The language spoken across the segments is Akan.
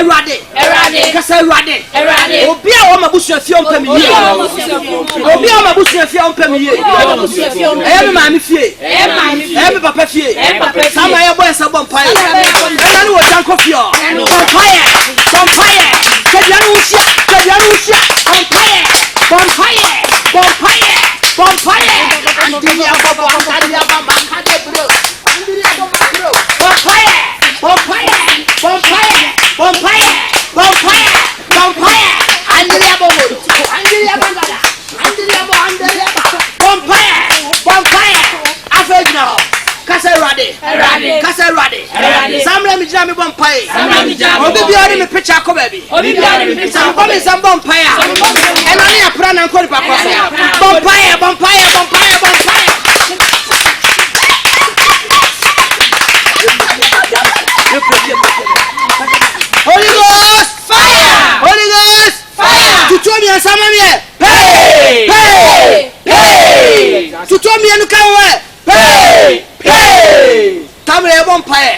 Erade. Kasa Erade. Obi a wama busu fie ompem ye. Obi a wama busu fie ompem ye. Emi ma mi fie. Emi papa fie. Sama ye boy sa bompai. Ena ni wo jan kofi o. Bompai. Kadianu usia. Bompai. Andiya baba kade bro. Bompai. Andiya bobo. Bompai. Afejna. Kasa Erade. Samra mi jina mi bompai. Obi biari mi picture ko baby. Some bompai. Eno ni apra na nko ni papa. Bompai. Holy Ghost fire. Tutu mi ansama mi. Hey. Tutu mi anu kan we. Hey. Tamre bompai.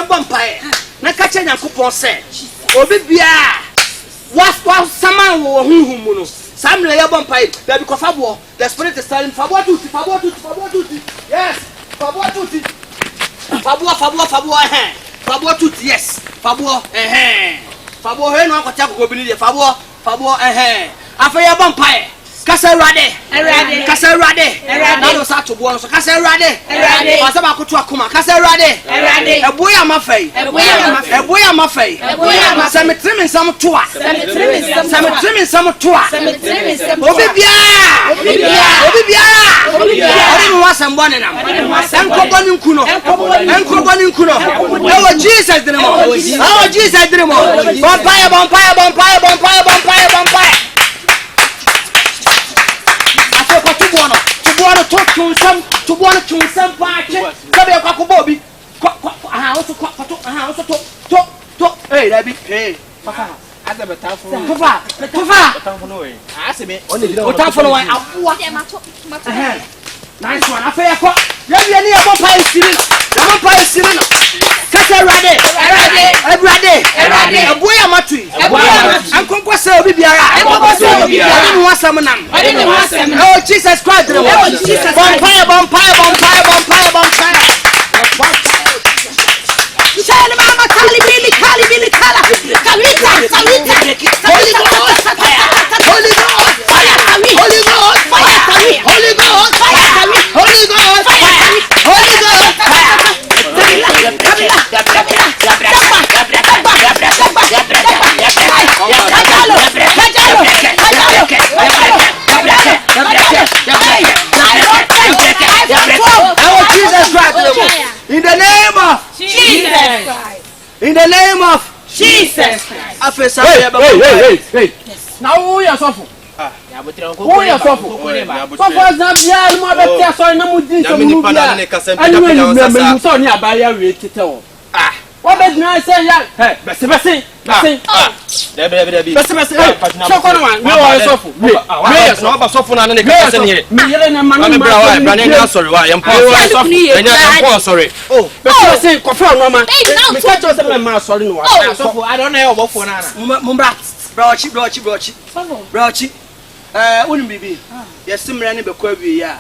Bompai. Na ka che Nyankopon se. Obi bia. Was sama wo huhumu no. Samle ya bompai. Baby ko fabo. The spirit is telling fabo tuti. Yes. Fabo tuti. Fabo Fabo tuti yes. Fabo Fabo he no akwata ko bi ni de Fabo afa ya bompai. Kasa Erade. Na do sa to bo no so Kasa Erade. Asa ba ko to akoma Kasa Erade. Eboya mafai. Semetrimi nsam toa. Obi bia. Ori mo wasam bone nam. Enko boni nkuno. Oh Jesus dinemo. Bompai. Tubuano tunsam paache sabe kwa bobi to hey dabi hey papa ada betafo papa no we aseme otafo no wan abuwa nice one afia kwa ya ni bompa esiri no Kasa Erade Eboya matui Ankonko se obi biara Odi ni wasam nam Oh Jesus Christ Bompai Shale mama kali bili kala Kawita Holy Ghost fire In the name of Jesus. In the name of Jesus. Hey. Now who you suffer? Who you suffer? Suffer Zambia, mo betia so na mudi so mu bia. Anyway, you so ni abaya we tete o. What be na say ya? Hey, bese. Bese. So kono wan, me wo suffer. Me so ba suffer na ne ka se ne. Me yele na manu ma. Brane na sorry wa, yam suffer. Enya am sorry. Oh, bese ko fa no ma. Me ka cho se me ma sorry no wa. Suffer, I don't know obofo na na. Mumbra. Brochi. Unim bibi. Yes, simra ne bekwa wi ya.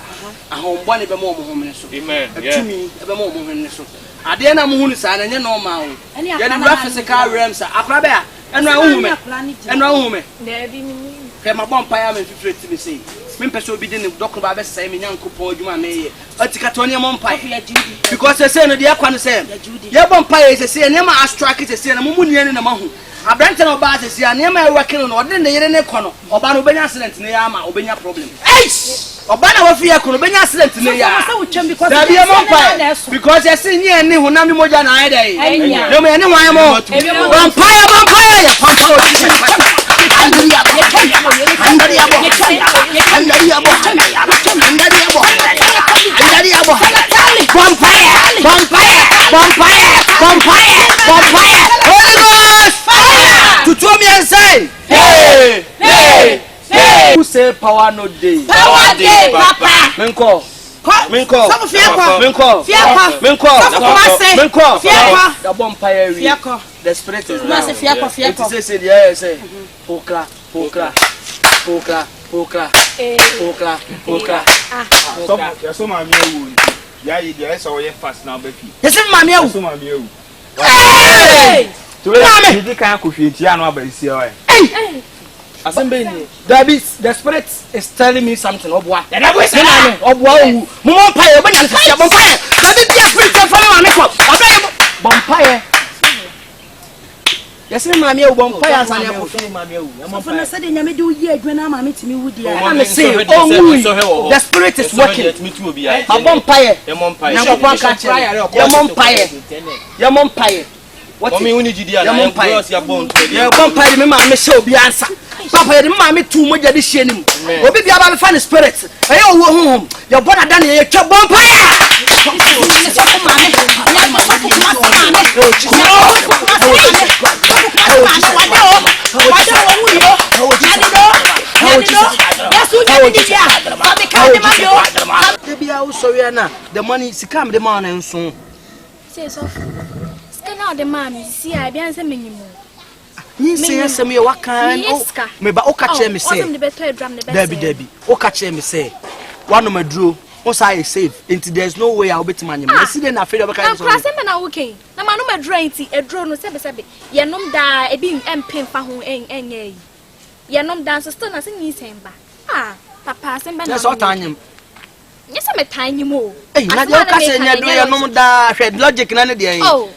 Ahombo ne be mo homene so. Amen. Atumi be mo homene so. Ade na mo hunu sa na nye normal o. Ya the physical realms akra be a. Eno ahume. Na bi mi. Ke ma bompa ya me fifreti me sei. Me pese obi de ne dokro ba be sai me Nyankopon adwuma me ye. Atikato ne mo mpa. Because they say no de akwa no say. Ya bompa ye say ne ma astrake say na mo muni ne na mahu. Abrante no ba say na ma working no ode ne yere ne kono. Oba no obenya accident ne ya ma obenya problem. Oba na wa fi ya kono obenya accident ne ya. Because you see ni ne honam moja na ai dai. No me ne wan mo. Vampire ya pampa. To throw me and say, hey. Who say power no day? Power day, Papa. Menko. Minko. The bonfire. The spirit is now. It say. Pokra. So my meal. Yeah, you saw your fast now, Becky. Yes, my meal. So my meal. Hey! You can't cook it, you know, but see. Hey! The spirit is telling me something. Of what? And I was saying, of wow, bonfire, bonfire. Let it be a spirit for bonfire. Yes, my meal, bonfire. I'm saying, I'm do ye when I'm meeting me with you. I'm saying, the spirit is working. A bonfire. Your bonfire. What me when you did your bonfire, me mamma show be answer. Papa, the mammy too much addition. Will be about funny spirits. I owe home. Your brother done a bonfire. The money is come the man and soon. Say so. Now the man see I be answer minimum. You say some me what kind me ba o catch me say. Debbie. O catch me say. One of my drew. Once I save into there's no way I'll bet money. I see then afraid of kind of something. Na okay. Na man no me drain ti e draw no sebe. Ye nom da e bi empem fa ho enye. Ye nom dance still na say ni semba. Papa semba na. That's what time. Yes, I'm a tiny mo. Hey, na dey o catch me do ye nom da head logic na ne dey. Oh.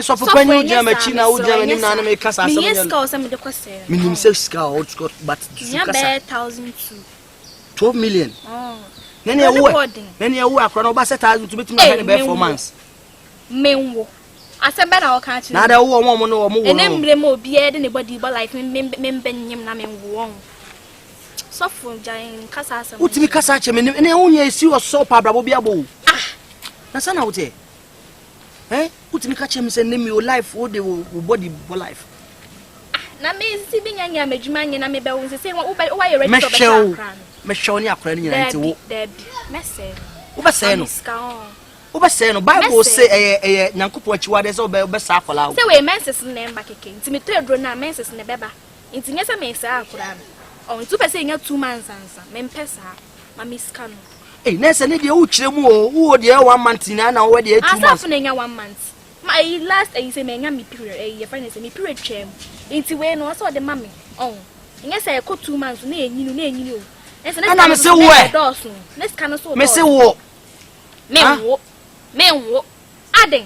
So for when you jam a china, would jam any man make us as a question. Minimum 6 cows got but 12 million. Then you work on over 1,000 to be my bed for months. Men, I said, better I'll catch another woman or more. And then more beard anybody but like men him named Wong. So for giant Cassas. What to be Cassachim and only see was so probably be a bull. That's an out there. Eh? Put me catch him and name your life or the body for life. Na me si bi nyanya madwuma na me be wo say why you ready to be kran. Me show ni akra ni nti wo. Debi. Me say. Wo be say no. Wo be say no. Bible say nyankopon achiwa de say wo be sa akola wo. Say we menses na mba keke. Nti me to edro na menses na beba. Nti nyesa me say akra no. Nti pe say nya 2 months ansa. Me mpesa. Ma me ska no. Eh, nessa ne de wo kire mu o, wo de 1 month na wo de 2 months. Asa na nya 1 month. My last I say me nya me period, your friend say me period chem. Nti we no so de mame. Oh. Nya say e ko 2 months na enyinu o. Ana me say wo. Let's can so. Me say wo. Me wo. Aden.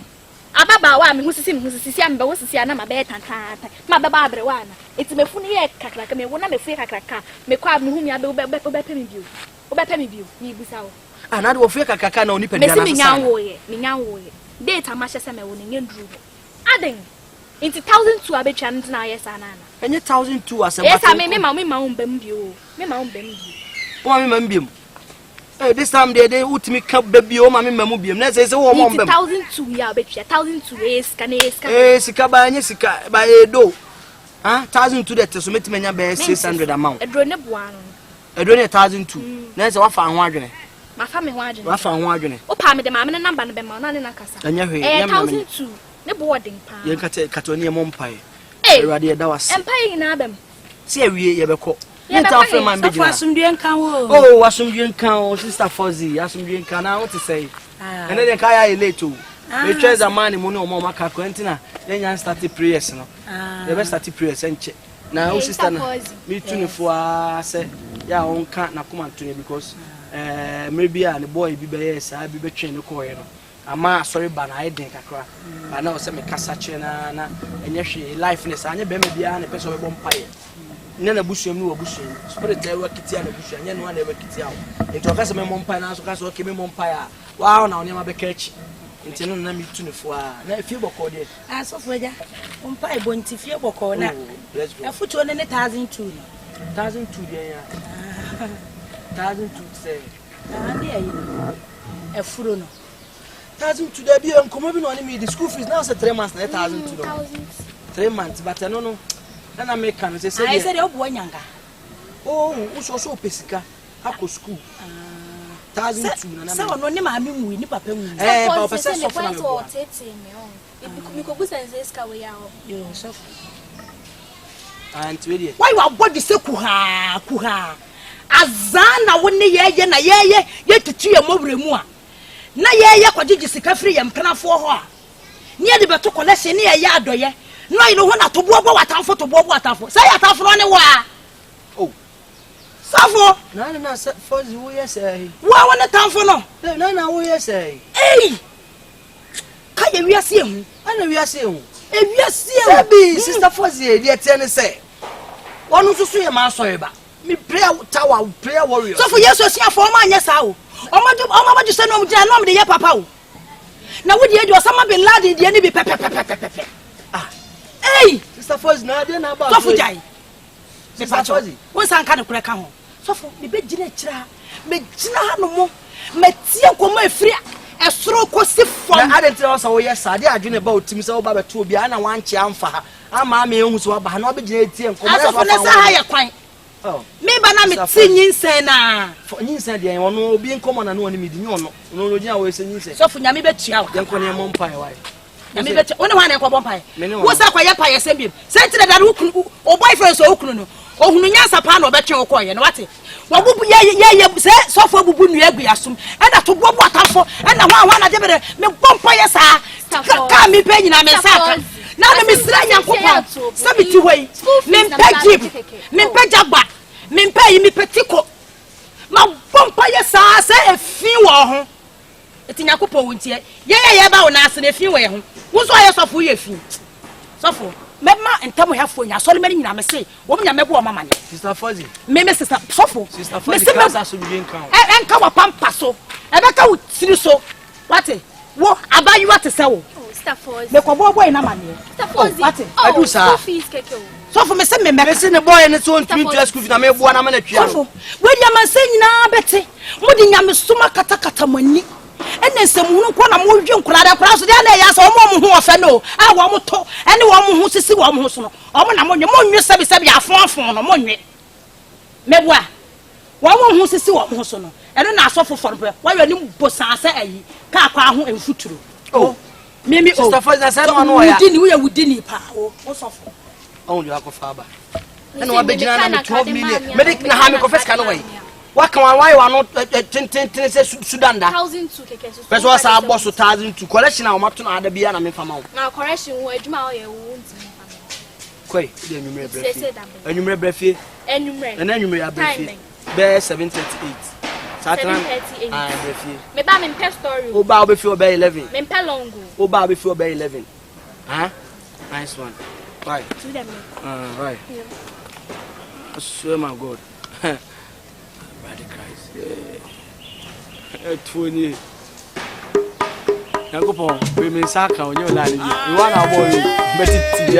Ababa wa me husisi ambe wo sisi ana ma be tantanta. Ma baba abre wa na. Enti me funu ye kakraka me wo na me fie kakraka. Me kwa me hu me abe wo be pemi bio. Wo be pemi bio. Ni busa wo. Ana de wo fie kakraka na oni pedi na me me nyanwo ye. Data ma hye me wo ne ndru. Aden. Enti 1,200 abetwa ntina yes ana. Enye 1,200 asem. Yes, me ma mbem bio. Me ma mbem bio. O ma me mbem. This time they ultimate cup baby o ma me mamu biem na say wo mo mbem 1,200 ya betwa 1,200 eska sika ba nya sika ba edo 1,200 that so metima nya be 600 amount edro ne boa no edro ne 1,200 na say wa fa ho adwene ma fa me ho adwene wa fa ho adwene o pa me de ma me number no be ma na ne nakasa anya hwe 1,200 ne boarding pa ye katoni mo mpai erade e da wase empai na abem si awie ye bekọ Yenta afre man be jina. Asumdue nkan wo. Oh, asumdue nkan o sister Fozi, asumdue nkan na what to say. Ene de kaya e late o. We try the man mu no mo maka kwantina. Then yan start prayers no. The best start prayers enche. Na o sister na me tuni fo a say ya on kan na come tuni because maybe a the boy bi be yes, I bi be twen no ko ye no. Ama sorry ba na eden kakra. Ba na o say me kasa che na enye hwe life ness anya be me bia na person be bompaye. Nana bushiem no bushiem spirit e wakiti ana bushia nya no ana e wakiti awo enti okase me mompa na so kase o ke me mompa ya wow na onema be kachi enti no na mi tu ne fo a na fie boko de so foja mompa e bonti fie boko na e futu ne 1,200 de ya 1,200 say ande ayi e furo no 1,200 de bi enkomo bi no ani me the school fees now say 3 months na 1,200 3 months but no na make can say I said obo nyanga oh so pesika akọ school 1,200 na na. Say no ne ma me mu ni papa mu. Papa say so na me. Me ko bu sense ska we ya ho. Yo so. Auntie we dey. Why you body say kuha. Azana woni yeye na yeye yetutu ye mobre mu a. Na yeye kwagigi sika free ye mpenafo ho a. Ne ye de beto collection ne ye adoye. No you know na to bobo watamfo. Say atamfo no ne wa. Oh. Safo. Na for you yes eh. Wa wona tamfo no. Na wo yes eh. Ei. Ka ye wiase hu. Ana wiase hu. E wiase hu. Sabi sister Fozie dey tell me say. Wonu susu ye ma so eba. Me prayer tower prayer warrior. So for yes so sia for ma anya sa o. Omo say no mjina no me de ye papa o. Na wo de ye Osama bin Laden de ni bi pepe. Ah. Ei, sister Fozie na dey na ba. So for jai. Sister Fozie. Won san ka ne kura ka ho. So for me be gina kira. Me gina ha no mo. Me tie komo efiri esoro kosi fom. Na adentre o so wo yes ade adwene ba otim se wo ba beto obi ana wanche amfa ha. Ama me ehu so wa ba na obi gina tie nkomo na so na sa ha ye kwan. Oh. Me ba na me ti nyinsen na. For nyinsen de wono obi nkomo na no me di nyono. No no gina wo se nyinsen. So for nyame betua wa. Yenko ne mo mpa why. Nyame betua. Woni wa na enko bompa. Wo sa kwa ye pa ye sembiem. Se tire da o boyfriend so okunu no. Ohunu nyansa pa na obetwe wo koye no wate. Wo bubu ye se so for bubu nu agu yasum. E da to bobo atafo. E na wa na de bere me bompa ye sa. Ka mi pe nyina me sa. Na na me sira nyankopon. Sabiti hoi. Me mpe jeep. Me mpe jagba. Me mpe yi me petiko. Ma bompa ye sa se efi wo ho. Eti nyankopon wontie. Ye ba wo na ase na efi wo ye ho. Wo so ye sofo ye fi. Sofo. Mema entamu hafo nya so le mari nyina me se. Wo nya mebo o mama nya. Sister Fozie. Me sister sofo. Sister Fozie class aso bi nkan. Enka wa pampa so. Ebeka wo tiri so. Wate. Wo abayu ate se wo. Sister Fozie. Me ko boy na mane. Sister Fozie. Wate. Adu sa. So for me say me say ne boy ne so ntumi to school na me boa na ma na twia. So we dia man say nyina bete. Mo di nyame suma kata mani. Ene nsem hunu ko na mo hwe nkura so dia na ya so mo ho ofe no. A wo mo to ene wo mo ho sisi wo mo ho so no. O mo na mo nwe sebi afon no mo nwe. Meboa. Wo mo ho sisi wo mo ho so no. Ene na asofo for no. Wa we ni bosan se ayi. Ka akwa ho emfuturo. Oh. Mimi o. Sister Fozie say no no ya. Wudini pa. O sofo. Only akofaba. Ene wa begina na 12 million. Medic na ha me confess ka no way. What can why you are not 10 say Sudan da 1,200 keke so. Person was our boss 1,200 collection na mato na ada bia na me fama. Na correction wo adwuma wo ye wo ntimi fama. Koi, dey anwumre brefie. Anwumre brefie. Anwumre. Na anwumre ya brefie. Be 7:38. Saturday. Ah, brefie. Me ba me pay story. O ba obefie o be 11. Me pay longo. O ba obefie o be 11. Huh? Nice one. Bye. To them. Right. Yeah. I swear my God. Tony. Yankopon, we mean Saka on your line. You want our boy, but it's